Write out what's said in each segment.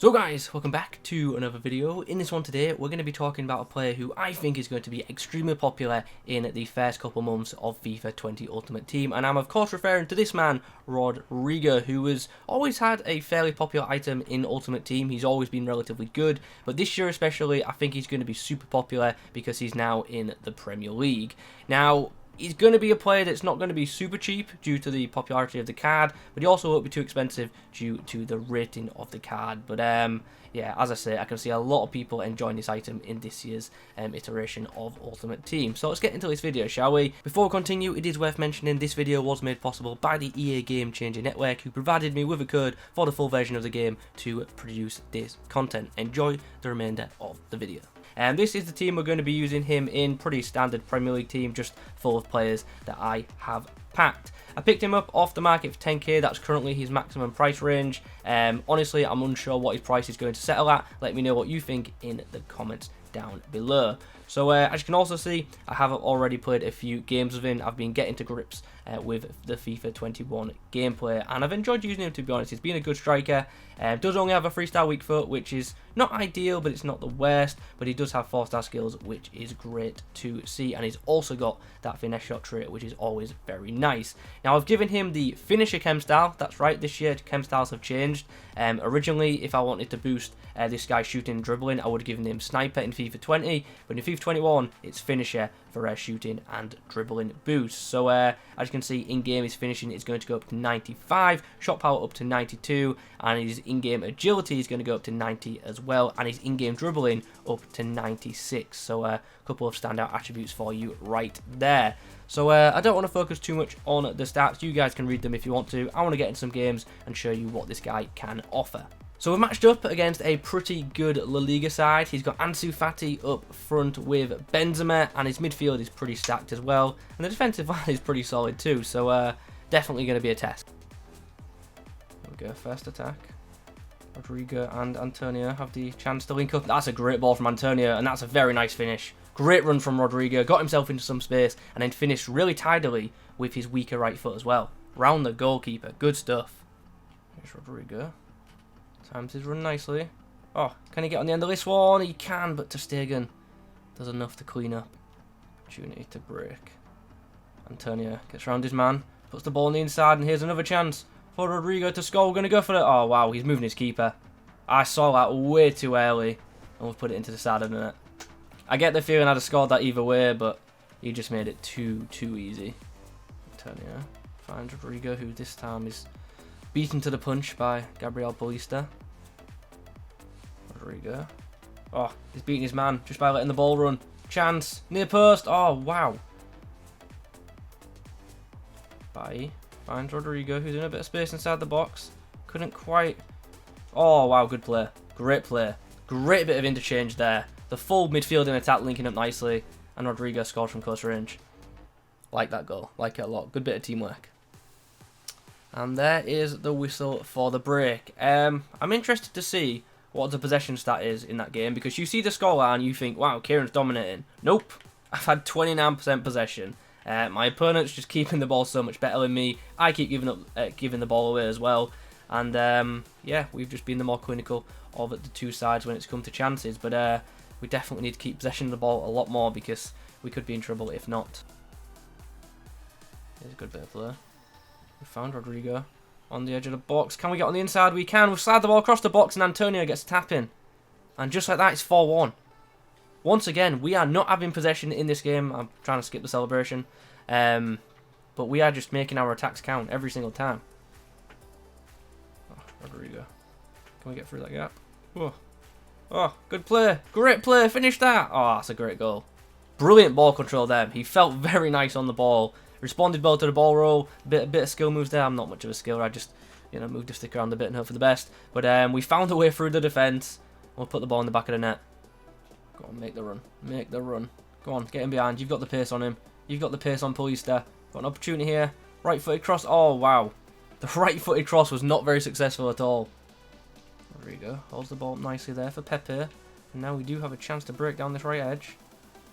So guys, welcome back to another video. In this one today, we're going to be talking about a player who I think is going to be extremely popular in the first couple months of FIFA 20 Ultimate Team. And I'm of course referring to this man, Rodrigo, who has always had a fairly popular item in Ultimate Team. He's always been relatively good, but this year especially, I think he's going to be super popular because he's now in the Premier League. Now, he's going to be a player that's not going to be super cheap due to the popularity of the card, but he also won't be too expensive due to the rating of the card. But yeah, as I say, I can see a lot of people enjoying this item in this year's iteration of Ultimate Team. So let's get into this video, shall we? Before we continue, it is worth mentioning this video was made possible by the EA Game Changer Network, who provided me with a code for the full version of the game to produce this content. Enjoy the remainder of the video. And this is the team we're going to be using him in. Pretty standard Premier League team, just full of players that I have packed. I picked him up off the market for 10k. That's currently his maximum price range. Honestly, I'm unsure what his price is going to settle at. Let me know what you think in the comments down below. So as you can also see, I have already played a few games with him. I've been getting to grips with the FIFA 21 gameplay, and I've enjoyed using him, to be honest. He's been a good striker. Does only have a 3-star weak foot, which is not ideal, but it's not the worst. But he does have 4-star skills, which is great to see, and he's also got that finesse shot trait, which is always very nice. Now, I've given him the finisher chem style. That's right, this year chem styles have changed. Originally, if I wanted to boost this guy shooting and dribbling, I would have given him sniper in FIFA 20, but in FIFA 21, it's finisher for shooting and dribbling boost. So as you can see, in-game his finishing is going to go up to 95, shot power up to 92, and his in-game agility is going to go up to 90 as well, and his in-game dribbling up to 96. So a couple of standout attributes for you right there. So I don't want to focus too much on the stats. You guys can read them if you want to. I want to get into some games and show you what this guy can offer. So we've matched up against a pretty good La Liga side. He's got Ansu Fati up front with Benzema, and his midfield is pretty stacked as well. And the defensive line is pretty solid too, so definitely going to be a test. There we go, first attack. Rodrigo and Antonio have the chance to link up. That's a great ball from Antonio, and that's a very nice finish. Great run from Rodrigo, got himself into some space, and then finished really tidily with his weaker right foot as well. Round the goalkeeper, good stuff. Here's Rodrigo. Times his run nicely. Oh, can he get on the end of this one? He can, but ter Stegen does enough to clean up. Opportunity to break. Antonio gets around his man, puts the ball on the inside, and here's another chance for Rodrigo to score. We're going to go for it. Oh, wow, he's moving his keeper. I saw that way too early, and we've put it into the side of the net. I get the feeling I'd have scored that either way, but he just made it too easy. Antonio finds Rodrigo, who this time is beaten to the punch by Gabriel Paulista. Rodrigo. Oh, he's beating his man just by letting the ball run. Chance. Near post. Oh, wow. Bai finds Rodrigo, who's in a bit of space inside the box. Couldn't quite. Oh, wow. Good play. Great play. Great bit of interchange there. The full midfield and attack linking up nicely. And Rodrigo scored from close range. Like that goal. Like it a lot. Good bit of teamwork. And there is the whistle for the break. I'm interested to see what the possession stat is in that game, because you see the scoreline and you think, wow, Kieron's dominating. Nope. I've had 29% possession. My opponent's just keeping the ball so much better than me. I keep giving the ball away as well. And yeah, we've just been the more clinical of the two sides when it's come to chances. But we definitely need to keep possession of the ball a lot more, because we could be in trouble if not. Here's a good bit of play. We found Rodrigo on the edge of the box. Can we get on the inside? We can. We've slid the ball across the box, and Antonio gets a tap in. And just like that, it's 4-1. Once again, we are not having possession in this game. I'm trying to skip the celebration. But we are just making our attacks count every single time. Oh, Rodrigo. Can we get through that gap? Oh, oh, good play. Great play. Finish that. Oh, that's a great goal. Brilliant ball control there. He felt very nice on the ball. Responded well to the ball roll. Bit of skill moves there. I'm not much of a skiller. I just, moved the stick around a bit and hope for the best. But we found a way through the defence. We'll put the ball in the back of the net. Go on, make the run. Make the run. Go on, get him behind. You've got the pace on him. You've got the pace on Paulista. Got an opportunity here. Right-footed cross. Oh, wow. The right-footed cross was not very successful at all. There we go. Holds the ball up nicely there for Pepe. And now we do have a chance to break down this right edge.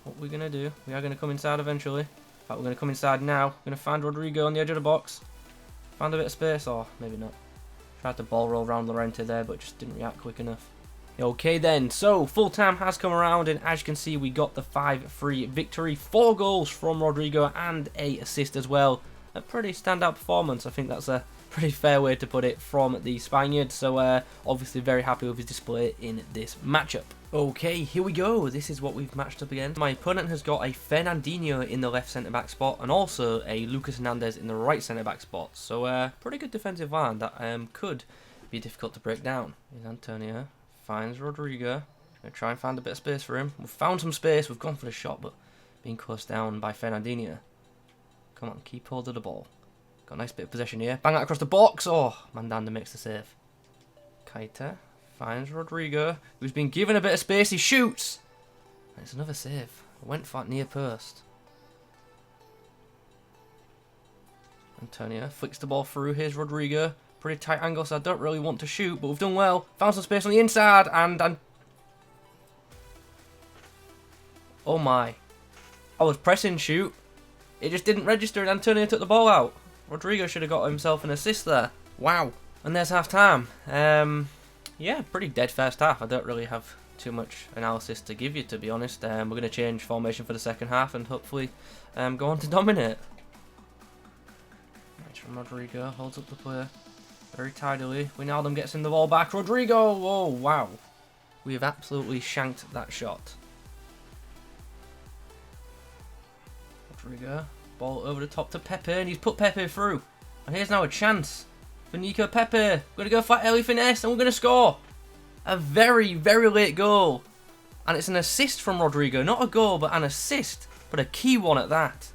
What we're going to do, we are going to come inside eventually. In fact, we're going to come inside now. We're going to find Rodrigo on the edge of the box. Found a bit of space. Oh, maybe not. Tried to ball roll around Llorente there, but just didn't react quick enough. Okay then, so full time has come around, and as you can see, we got the 5-3 victory. 4 goals from Rodrigo and a assist as well. A pretty standout performance. I think that's a pretty fair way to put it from the Spaniard. So obviously very happy with his display in this matchup. Okay, here we go. This is what we've matched up against. My opponent has got a Fernandinho in the left centre-back spot and also a Lucas Hernandez in the right centre-back spot. So pretty good defensive line that could be difficult to break down. Here's Antonio. Finds Rodrigo. Gonna try and find a bit of space for him. We've found some space. We've gone for the shot, but being closed down by Fernandinho. Come on, keep hold of the ball. Got a nice bit of possession here. Bang that across the box. Oh, Mandanda makes the save. Keita finds Rodrigo, who's been given a bit of space. He shoots. And it's another save. Went for it near post. Antonio flicks the ball through. Here's Rodrigo. Pretty tight angle, so I don't really want to shoot, but we've done well. Found some space on the inside, and oh my. I was pressing shoot. It just didn't register, and Antonio took the ball out. Rodrigo should have got himself an assist there. Wow. And there's half time. Yeah, pretty dead first half. I don't really have too much analysis to give you, to be honest. We're going to change formation for the second half and hopefully go on to dominate. Nice from Rodrigo. Holds up the player very tidily. Wijnaldum gets in the ball back. Rodrigo! Oh, wow. We have absolutely shanked that shot. Rodrigo. Ball over the top to Pepe, and he's put Pepe through. And here's now a chance for Nico Pepe. We're going to go for early finesse, and we're going to score. A very, very late goal. And it's an assist from Rodrigo. Not a goal, but an assist. But a key one at that.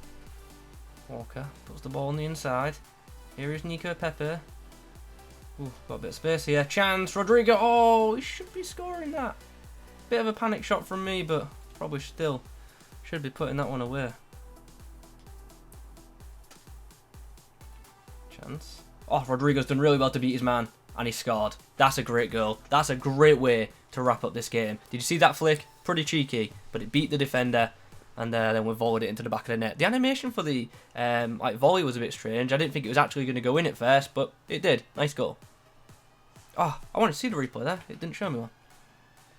Walker puts the ball on the inside. Here is Nico Pepe. Ooh, got a bit of space here. Chance, Rodrigo. Oh, he should be scoring that. Bit of a panic shot from me, but probably still should be putting that one away. Chance. Oh, Rodrigo's done really well to beat his man, and he scored. That's a great goal. That's a great way to wrap up this game. Did you see that flick? Pretty cheeky, but it beat the defender, and then we volleyed it into the back of the net. The animation for the volley was a bit strange. I didn't think it was actually going to go in at first, but it did. Nice goal. Oh, I wanted to see the replay there. It didn't show me one.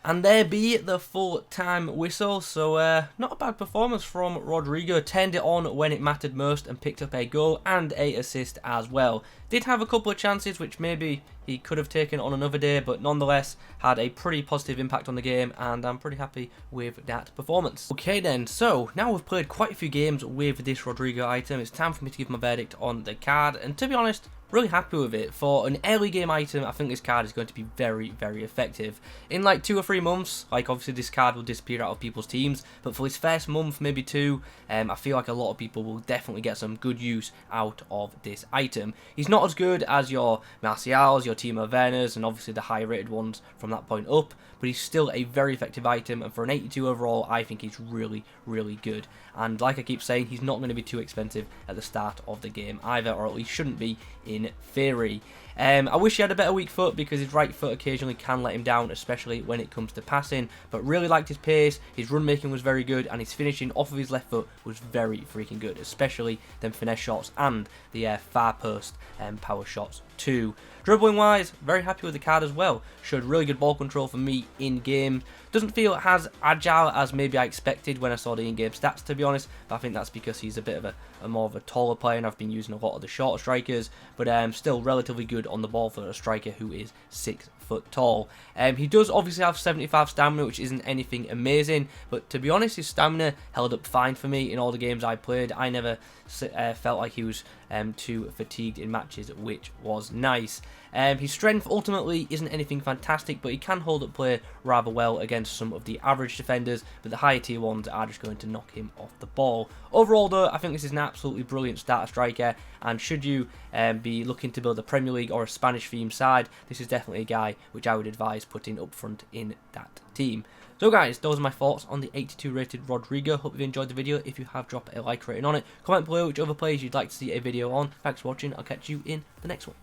And there be the full-time whistle. So not a bad performance from Rodrigo. Turned it on when it mattered most and picked up a goal and a assist as well. Did have a couple of chances which maybe he could have taken on another day, but nonetheless had a pretty positive impact on the game, and I'm pretty happy with that performance. Okay then, so now we've played quite a few games with this Rodrigo item. It's time for me to give my verdict on the card, and to be honest, really happy with it. For an early game item, I think this card is going to be very, very effective. In like 2 or 3 months, like obviously this card will disappear out of people's teams, but for this first month, maybe 2, I feel like a lot of people will definitely get some good use out of this item. He's not as good as your Martials, your Timo Werners, and obviously the higher rated ones from that point up, but he's still a very effective item, and for an 82 overall, I think he's really, really good. And like I keep saying, he's not going to be too expensive at the start of the game either, or at least shouldn't be in theory. I wish he had a better weak foot, because his right foot occasionally can let him down, especially when it comes to passing, but really liked his pace, his run making was very good, and his finishing off of his left foot was very freaking good, especially them finesse shots and the far post power shots too. Dribbling wise, very happy with the card as well. Showed really good ball control for me in game. Doesn't feel as agile as maybe I expected when I saw the in-game stats, to be honest, but I think that's because he's a bit of a more of a taller player, and I've been using a lot of the shorter strikers, but still relatively good on the ball for a striker who is 6 foot tall. He does obviously have 75 stamina, which isn't anything amazing, but to be honest, his stamina held up fine for me in all the games I played. I never felt like he was too fatigued in matches, which was nice. His strength ultimately isn't anything fantastic, but he can hold up play rather well against some of the average defenders, but the higher tier ones are just going to knock him off the ball. Overall though, I think this is an absolutely brilliant starter striker, and should you be looking to build a Premier League or a Spanish themed side, this is definitely a guy which I would advise putting up front in that team. So guys, those are my thoughts on the 82 rated Rodrigo. Hope you've enjoyed the video. If you have, drop a like rating on it. Comment below which other players you'd like to see a video on. Thanks for watching. I'll catch you in the next one.